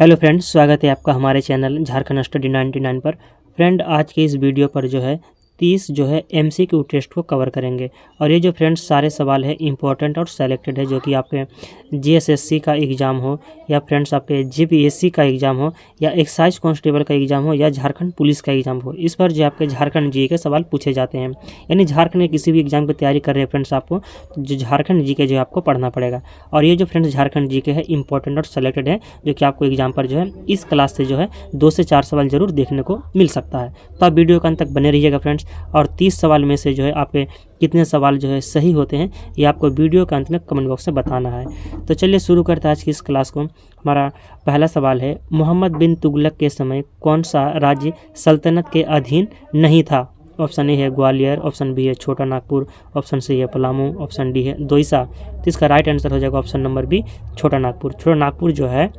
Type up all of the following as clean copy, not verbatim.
Hello friends, स्वागत है आपका हमारे चैनल झारखंड स्टडी 99 पर। फ्रेंड, आज के इस वीडियो पर जो है 30 जो है एमसीक्यू टेस्ट को कवर करेंगे। और ये जो फ्रेंड्स सारे सवाल है इंपॉर्टेंट और सेलेक्टेड है, जो कि आपके जीएसएससी का एग्ज़ाम हो या फ्रेंड्स आपके जीपीएससी का एग्ज़ाम हो या एक्साइज कांस्टेबल का एग्ज़ाम हो या झारखंड पुलिस का एग्ज़ाम हो, इस पर जो आपके झारखंड जी के सवाल पूछे जाते हैं। यानी झारखंड के किसी भी एग्ज़ाम की तैयारी कर रहे हैं फ्रेंड्स, आपको जो झारखंड जी के जो आपको पढ़ना पड़ेगा। और ये जो फ्रेंड्स झारखंड जी के है इंपॉर्टेंट और सेलेक्टेड है, जो कि आपको एग्जाम पर जो है इस क्लास से जो है 2 से 4 सवाल जरूर देखने को मिल सकता है। तो आप वीडियो के अंत तक बने रहिएगा फ्रेंड्स। और 30 सवाल में से जो है आपके कितने सवाल जो है सही होते हैं, ये आपको वीडियो के अंत में कमेंट बॉक्स में बताना है। तो चलिए शुरू करते हैं आज की इस क्लास को। हमारा पहला सवाल है, मोहम्मद बिन तुगलक के समय कौन सा राज्य सल्तनत के अधीन नहीं था? ऑप्शन ए है ग्वालियर, ऑप्शन बी है छोटा नागपुर, ऑप्शन सी है पलामू, ऑप्शन डी है दोईसा। तो इसका राइट आंसर हो जाएगा ऑप्शन नंबर बी, छोटा नागपुर। छोटा नागपुर जो है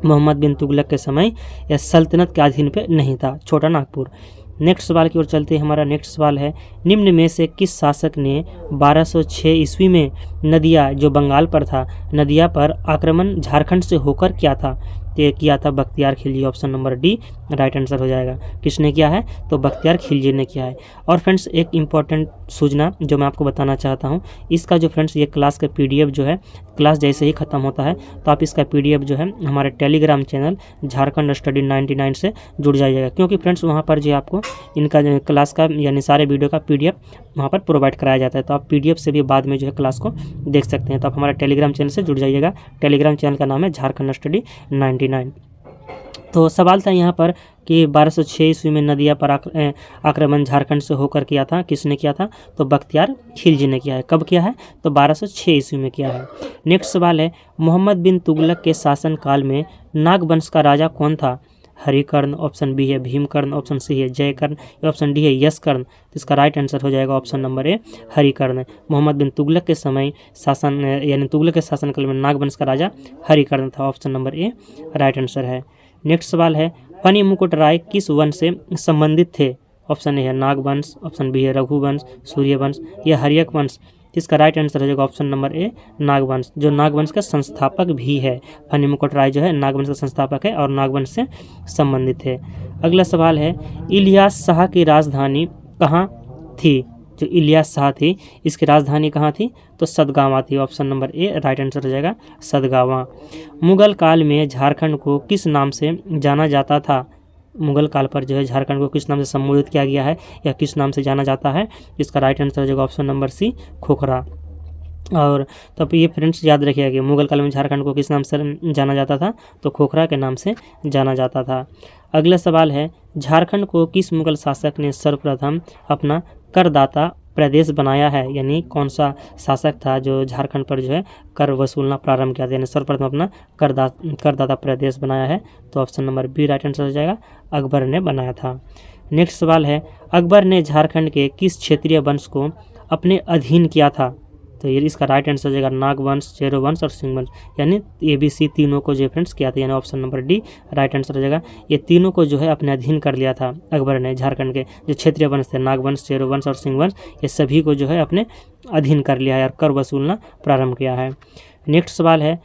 मोहम्मद बिन तुगलक के समय या सल्तनत के अधीन पे नहीं था, छोटा नागपुर। नेक्स्ट सवाल की ओर चलते हैं। हमारा नेक्स्ट सवाल है, निम्न में से किस शासक ने 1206 ईस्वी में नदिया जो बंगाल पर था, नदिया पर आक्रमण झारखंड से होकर किया था? तो किया था Bakhtiyar Khilji, option number D right answer हो जाएगा। किसने किया है? तो बख्तियार खिलजी ने किया है। और फ्रेंड्स एक इम्पॉर्टेंट सूचना जो मैं आपको बताना चाहता हूँ, इसका जो फ्रेंड्स ये क्लास का पीडीएफ जो है, क्लास जैसे ही ख़त्म होता है तो आप इसका पीडीएफ जो है हमारे टेलीग्राम चैनल झारखंड स्टडी 99 से जुड़ जाइएगा, क्योंकि फ्रेंड्स वहाँ पर जो आपको इनका जो क्लास का यानी सारे वीडियो का पीडीएफ वहाँ पर प्रोवाइड कराया जाता है। तो आप पीडीएफ से भी बाद में जो है क्लास को देख सकते हैं। तो आप हमारे टेलीग्राम चैनल से जुड़ जाइएगा। टेलीग्राम चैनल का नाम है झारखंड स्टडी 99। तो सवाल था यहाँ पर कि 1206 ईस्वी में नदिया पर आक्रमण झारखंड से होकर किया था, किसने किया था? तो बख्तियार खिलजी ने किया है। कब किया है? तो 1206 ईस्वी में किया है। नेक्स्ट सवाल है, मोहम्मद बिन तुगलक के शासन काल में नागवंश का राजा कौन था? हरिकर्ण, ऑप्शन बी है भीमकर्ण, ऑप्शन सी है जयकर्ण, ऑप्शन डी है यशकर्ण। तो इसका राइट आंसर हो जाएगा ऑप्शन नंबर ए हरिकर्ण। मोहम्मद बिन तुगलक के समय शासन यानी तुगलक के शासनकाल में नागवंश का राजा हरिकर्ण था, option number A right answer है। नेक्स्ट सवाल है, फनी मुकुट राय किस वंश से संबंधित थे? ऑप्शन ए है नागवंश, ऑप्शन बी है रघुवंश, सूर्यवंश या हर्यक वंश। इसका राइट आंसर हो जाएगा ऑप्शन नंबर ए नागवंश, जो नागवंश का संस्थापक भी है। फनी मुकुट राय जो है नागवंश का संस्थापक है और नागवंश से संबंधित है। अगला सवाल है, इलियास शाह की राजधानी कहाँ थी? जो इलियास शाह थी, इसकी राजधानी कहाँ थी? तो सदगावा थी, option number A right answer हो जाएगा सदगावा। मुगल काल में झारखंड को किस नाम से जाना जाता था? मुगल काल पर जो है झारखंड को किस नाम से संबोधित किया गया है या किस नाम से जाना जाता है? इसका राइट आंसर हो जाएगा ऑप्शन नंबर सी खोखरा। और तो ये फ्रेंड्स याद रखिएगा कि मुगल काल में झारखंड को किस नाम से जाना जाता था? तो खोखरा के नाम से जाना जाता था। अगला सवाल है, झारखंड को किस मुगल शासक ने सर्वप्रथम अपना करदाता प्रदेश बनाया है? यानी कौन सा शासक था जो झारखंड पर जो है कर वसूलना प्रारंभ किया था, यानी सर्वप्रथम अपना करदाता प्रदेश बनाया है? तो option number B right answer हो जाएगा, अकबर ने बनाया था। नेक्स्ट सवाल है, अकबर ने झारखंड के किस क्षेत्रीय वंश को अपने अधीन किया था? तो ये इसका राइट आंसर हो जाएगा नागवंश, चेरो और सिंह वंश, यानी ABC तीनों को जो फ्रेंड्स किया था, यानी option number D right answer हो जाएगा। ये तीनों को जो है अपने अधीन कर लिया था अकबर ने। झारखंड के जो क्षेत्रीय वंश थे नागवंश, चेरो वंश और सिंह वंश, ये सभी को जो है अपने अधीन कर लिया है और कर वसूलना प्रारंभ किया है। नेक्स्ट सवाल है,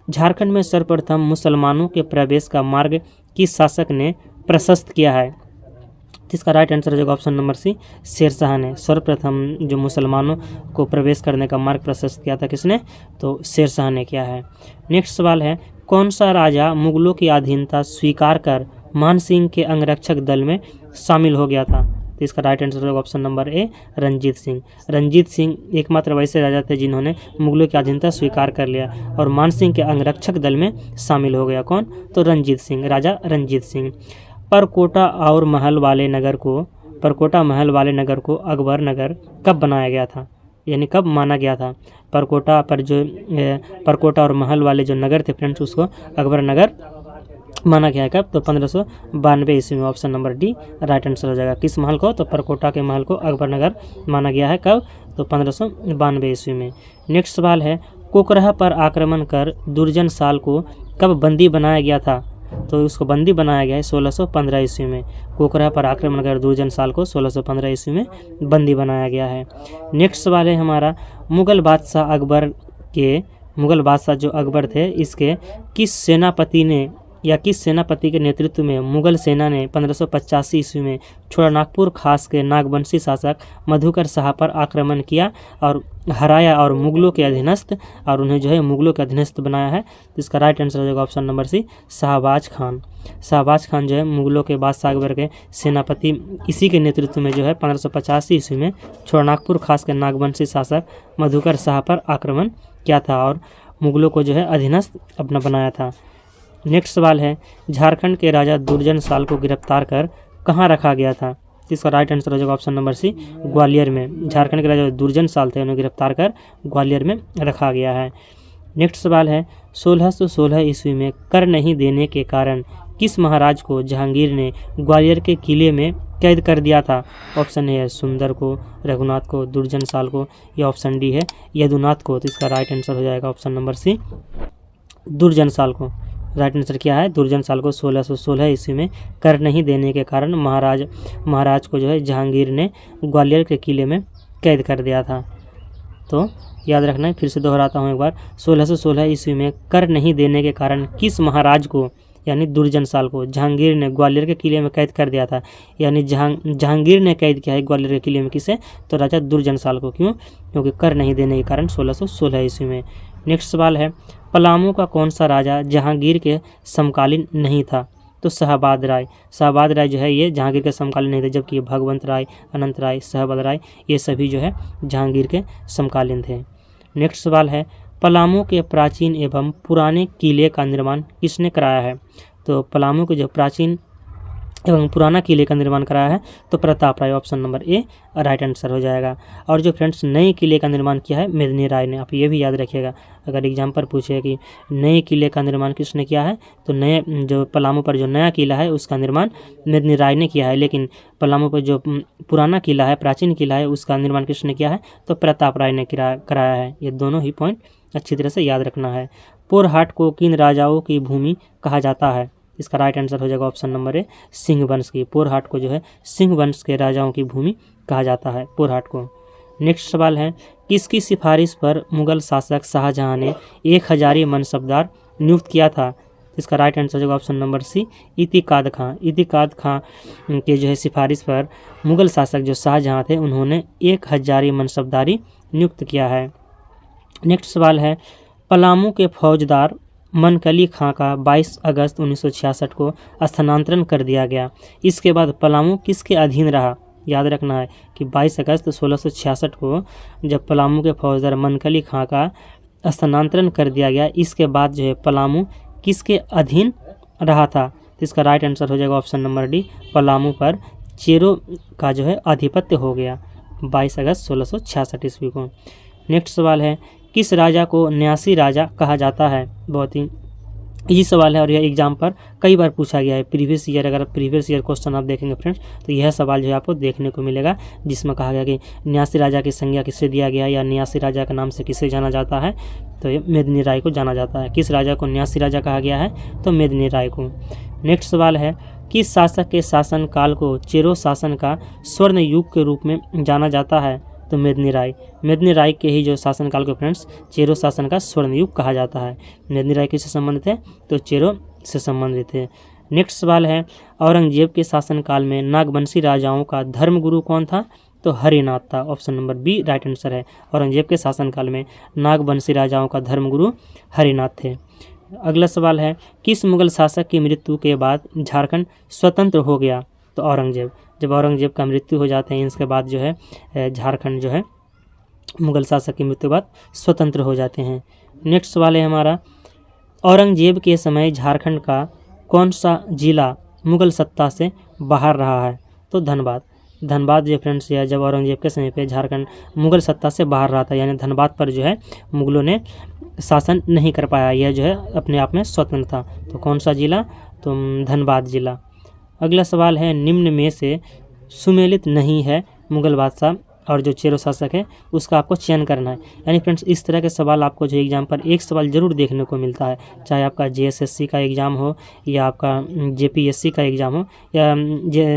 झारखंड में सर्वप्रथम मुसलमानों के प्रवेश का मार्ग किस शासक ने प्रशस्त किया है? इसका राइट आंसर हो जाएगा ऑप्शन नंबर सी शेरशाह ने। सर्वप्रथम जो मुसलमानों को प्रवेश करने का मार्ग प्रशस्त किया था किसने? तो शेरशाह ने किया है। नेक्स्ट सवाल है, कौन सा राजा मुगलों की अधीनता स्वीकार कर मानसिंह के अंगरक्षक दल में शामिल हो गया था? तो इसका राइट आंसर होगा option number A Ranjit Singh. Ranjit Singh एकमात्र वैसे राजा थे जिन्होंने मुगलों की अधीनता स्वीकार कर लिया और मानसिंह के अंगरक्षक दल में शामिल हो गया। कौन? तो रंजीत सिंह, राजा रंजीत सिंह। परकोटा महल वाले नगर को अकबर नगर कब बनाया गया था, यानी कब माना गया था? परकोटा और महल वाले जो नगर थे फ्रेंड्स, उसको अकबर नगर माना गया है कब? तो 1592 ईस्वी में, option number D right answer हो जाएगा। किस महल को? तो परकोटा के महल को अकबर नगर माना गया है कब? तो 1592 ईस्वी में। नेक्स्ट सवाल है, कोकराह पर आक्रमण कर दुर्जन साल को कब बंदी बनाया गया था? तो उसको बंदी बनाया गया है 1615 ईस्वी में। कोकराह पर आक्रमण कर दुर्जन साल को 1615 ईस्वी में बंदी बनाया गया है। नेक्स्ट सवाल है हमारा, मुगल बादशाह जो अकबर थे, इसके किस सेनापति ने या किस सेनापति के नेतृत्व में मुगल सेना ने 1585 ईस्वी में छोटानागपुर खास के नागवंशी शासक मधुकर शाह पर आक्रमण किया और हराया और मुगलों के अधीनस्थ और उन्हें जो है मुगलों के अधीनस्थ बनाया है? तो इसका राइट आंसर हो जाएगा option number C, Shahbaz Khan. Shahbaz Khan जो है मुगलों के बादशाह अकबर के सेनापति, इसी के नेतृत्व में जो है 1585 ईस्वी में छोटानागपुर खास के नागवंशी शासक मधुकर शाह पर आक्रमण किया था और मुगलों को जो है अधीनस्थ अपना बनाया था। नेक्स्ट सवाल है, झारखंड के राजा दुर्जन साल को गिरफ्तार कर कहाँ रखा गया था? इसका राइट आंसर हो जाएगा ऑप्शन नंबर सी, ग्वालियर में। झारखंड के राजा दुर्जन साल थे, उन्हें गिरफ्तार कर ग्वालियर में रखा गया है। नेक्स्ट सवाल है, 1616 ईस्वी में कर नहीं देने के कारण किस महाराज को जहांगीर ने ग्वालियर के किले में कैद कर दिया था? ऑप्शन ए है सुंदर को, रघुनाथ को, दुर्जन साल को, या ऑप्शन डी है यदुनाथ को। तो इसका राइट आंसर हो जाएगा ऑप्शन नंबर सी, दुर्जन साल को। राइट आंसर क्या है? दुर्जन साल को 1616 ईस्वी में कर नहीं देने के कारण महाराज को जो है जहांगीर ने ग्वालियर के किले में कैद कर दिया था। तो याद रखना है, फिर से दोहराता हूँ एक बार, 1616 ईस्वी में कर नहीं देने के कारण किस महाराज को, यानी दुर्जन साल को, जहांगीर ने ग्वालियर के किले में कैद कर दिया था? यानी जहांगीर ने कैद किया है ग्वालियर के किले में किसे? तो राजा दुर्जन साल को। क्यों? क्योंकि कर नहीं देने के कारण 1616 ईस्वी में। नेक्स्ट सवाल है, पलामू का कौन सा राजा जहांगीर के समकालीन नहीं था? तो शाहबाद राय। शाहबाद राय जो है ये जहांगीर के समकालीन नहीं थे, जबकि भगवंत राय, अनंत राय, शाहबाद राय ये सभी जो है जहांगीर के समकालीन थे। नेक्स्ट सवाल है, पलामू के प्राचीन एवं पुराने किले का निर्माण किसने कराया है? तो पलामू के जो प्राचीन एवं पुराना किले का निर्माण कराया है तो Pratap Rai, option number A right answer हो जाएगा। और जो फ्रेंड्स नए किले का निर्माण किया है मेदिनी राय ने। आप ये भी याद रखिएगा, अगर एग्जाम पर पूछे कि नए किले का निर्माण किसने किया है, तो नए जो पलामू पर जो नया किला है उसका निर्माण मेदिनी राय ने किया है, लेकिन पलामू पर जो पुराना किला है, प्राचीन किला है, उसका निर्माण किसने किया है? तो प्रताप राय ने कराया है। ये दोनों ही पॉइंट अच्छी तरह से याद रखना है। पोरहाट को किन राजाओं की भूमि कहा जाता है? इसका राइट आंसर हो जाएगा ऑप्शन नंबर ए, सिंह वंश की। पोरहाट को जो है सिंह वंश के राजाओं की भूमि कहा जाता है पोरहाट को। नेक्स्ट सवाल है, किसकी सिफारिश पर मुगल शासक शाहजहां ने 1000 मनसबदार नियुक्त किया था? इसका राइट आंसर हो जाएगा ऑप्शन नंबर सी, इतिकाद खां। इतिकाद खां के जो है सिफारिश पर मुगल शासक जो शाहजहां थे उन्होंने 1000 मनसबदारी नियुक्त किया है। नेक्स्ट सवाल है, पलामू के फौजदार मनकली खां का 22 अगस्त 1966 को स्थानांतरण कर दिया गया। इसके बाद पलामू किसके अधीन रहा? याद रखना है कि 22 अगस्त 1666 को जब पलामू के फौजदार मनकली खां का स्थानांतरण कर दिया गया, इसके बाद जो है पलामू किसके अधीन रहा था? तो इसका राइट आंसर हो जाएगा ऑप्शन नंबर डी, पलामू पर चेरो का जो है आधिपत्य हो गया 22 अगस्त 1666 ईस्वी को। नेक्स्ट सवाल है, किस राजा को न्यासी राजा कहा जाता है? बहुत ही इजी सवाल है और यह एग्जाम पर कई बार पूछा गया है। प्रीवियस ईयर, अगर प्रीवियस ईयर क्वेश्चन आप देखेंगे फ्रेंड्स तो यह सवाल जो है आपको देखने को मिलेगा, जिसमें कहा गया कि न्यासी राजा की संज्ञा किससे दिया गया या न्यासी राजा के नाम से किसे जाना जाता है? तो ये मेदिनी राय को जाना जाता है। किस राजा को न्यासी राजा कहा गया है? तो मेदिनी राय को। नेक्स्ट सवाल है, किस शासक के शासनकाल को चेरो शासन का स्वर्ण युग के रूप में जाना जाता है? तो मेदिनी राय। मेदिनी राय के ही जो शासनकाल को फ्रेंड्स चेरो शासन का स्वर्ण युग कहा जाता है। मेदिनी राय किससे संबंधित है? तो चेरो से संबंधित है। नेक्स्ट सवाल है, औरंगजेब के शासनकाल में नागवंशी राजाओं का धर्मगुरु कौन था? तो हरिनाथ था। Option number B right answer है। औरंगजेब के शासनकाल में नागवंशी राजाओं का धर्मगुरु हरिनाथ थे। अगला सवाल है, किस मुगल शासक की मृत्यु के बाद झारखंड स्वतंत्र हो गया? तो औरंगजेब। जब औरंगजेब का मृत्यु हो जाते हैं इसके बाद जो है झारखंड जो है मुगल शासक की मृत्यु के बाद स्वतंत्र हो जाते हैं। नेक्स्ट सवाल है हमारा, औरंगजेब के समय झारखंड का कौन सा जिला मुगल सत्ता से बाहर रहा है? तो धनबाद। धनबाद जो फ्रेंड्स या जब औरंगजेब के समय पे झारखंड मुगल सत्ता से बाहर रहा था, यानी धनबाद पर जो है मुगलों ने शासन नहीं कर पाया, यह जो है अपने आप में स्वतंत्र था। तो कौन सा जिला? तो धनबाद जिला। अगला सवाल है, निम्न में से सुमेलित नहीं है मुगल बादशाह और जो चेरो शासक है उसका आपको चयन करना है। यानी फ्रेंड्स इस तरह के सवाल आपको जो एग्जाम पर एक सवाल जरूर देखने को मिलता है, चाहे आपका JSSC का एग्ज़ाम हो या आपका JPSC का एग्ज़ाम हो या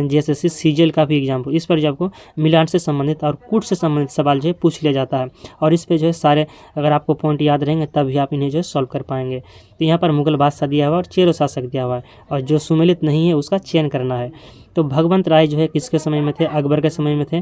JSSC CGL का भी एग्ज़ाम हो। इस पर जो आपको मिलान से संबंधित और कूट से संबंधित सवाल जो है पूछ लिया जाता है, और इस पर जो है सारे अगर आपको पॉइंट याद रहेंगे तभी आप इन्हें जो है सॉल्व कर पाएंगे। तो यहाँ पर मुगल बादशाह दिया हुआ और चेरो शासक दिया हुआ है, और जो सुमेलित नहीं है उसका चयन करना है। तो भगवंत राय जो है किसके समय में थे? अकबर के समय में थे।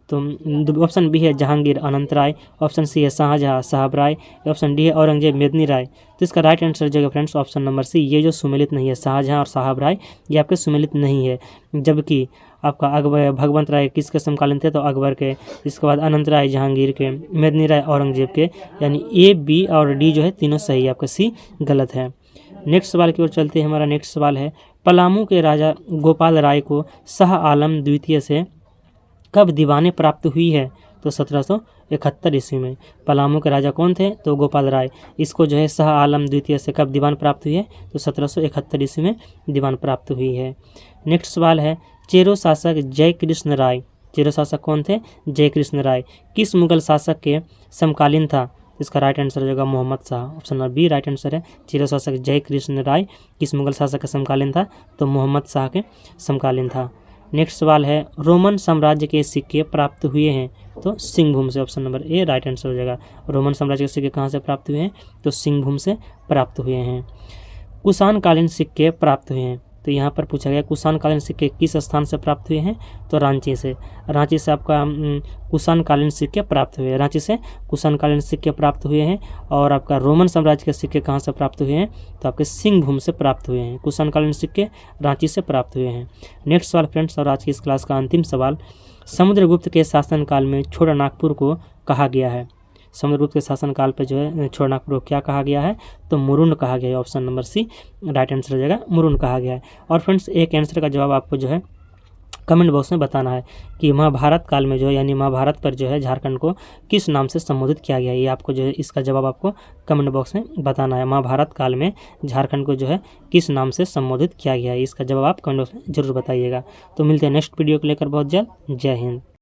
तो ऑप्शन बी है जहांगीर अनंत राय, ऑप्शन सी है शाहजहाँ साहब राय, ऑप्शन डी है औरंगजेब मेदिनी राय। तो इसका राइट आंसर हो जाएगा फ्रेंड्स ऑप्शन नंबर सी, ये जो सुमेलित नहीं है शाहजहाँ और साहब राय ये आपके सुमेलित नहीं है। जबकि आपका अकबर भगवंत राय किसके समकालीन थे? तो अकबर के, इसके बाद अनंत राय जहांगीर के, मेदिनी राय औरंगजेब के। यानी ए, बी और डी जो है तीनों सही है, आपका सी गलत है। नेक्स्ट सवाल की ओर चलते हैं। हमारा नेक्स्ट सवाल है पलामू के राजा गोपाल राय को शाह आलम द्वितीय से कब दीवानी प्राप्त हुई है? तो 1771 ईस्वी में। पलामू के राजा कौन थे? तो गोपाल राय। इसको जो है शाह आलम द्वितीय से कब दीवान प्राप्त हुई है? तो 1771 ईस्वी में दीवान प्राप्त हुई है। नेक्स्ट सवाल है चेरो शासक जय कृष्ण राय। चेरो शासक कौन थे? जय कृष्ण राय किस मुगल शासक के समकालीन था? इसका राइट आंसर हो जाएगा Mohammad Shah. Option number B right answer है। चेरो शासक जय कृष्ण राय किस मुगल शासक के समकालीन था? तो मोहम्मद शाह के समकालीन था। नेक्स्ट सवाल है रोमन साम्राज्य के सिक्के प्राप्त हुए हैं? तो सिंहभूम से। Option number A right answer हो जाएगा। रोमन साम्राज्य के सिक्के कहाँ से प्राप्त हुए हैं? तो सिंहभूम से प्राप्त हुए हैं। कुषाण कालीन सिक्के प्राप्त हुए हैं। तो यहाँ पर पूछा गया कुषाण कालीन सिक्के किस स्थान से प्राप्त हुए हैं? तो रांची से। रांची से आपका कुषाण कालीन सिक्के प्राप्त हुए हैं। रांची से कुषाण कालीन सिक्के प्राप्त हुए हैं। और आपका रोमन साम्राज्य के सिक्के कहाँ से प्राप्त हुए हैं? तो आपके सिंहभूम से प्राप्त हुए हैं। कुषाण कालीन सिक्के रांची से प्राप्त हुए हैं। नेक्स्ट सवाल फ्रेंड्स, और आज की इस क्लास का अंतिम सवाल, समुद्रगुप्त के शासनकाल में छोटानागपुर को कहा गया है? समुद्रगुप्त के शासनकाल पे जो है छोटानागपुर को क्या कहा गया है? तो मुरुन कहा गया है। Option number C right answer हो जाएगा, मुरुन कहा गया है। और फ्रेंड्स एक आंसर का जवाब आपको जो है कमेंट बॉक्स में बताना है कि महाभारत काल में जो है यानी महाभारत पर जो है झारखंड को किस नाम से संबोधित किया गया है। ये आपको जो है इसका जवाब आपको कमेंट बॉक्स में बताना है। महाभारत काल में झारखंड को जो है किस नाम से संबोधित किया गया है, इसका जवाब आप कमेंट बॉक्स में जरूर बताइएगा। तो मिलते हैं नेक्स्ट वीडियो को लेकर बहुत जल्द। जय हिंद।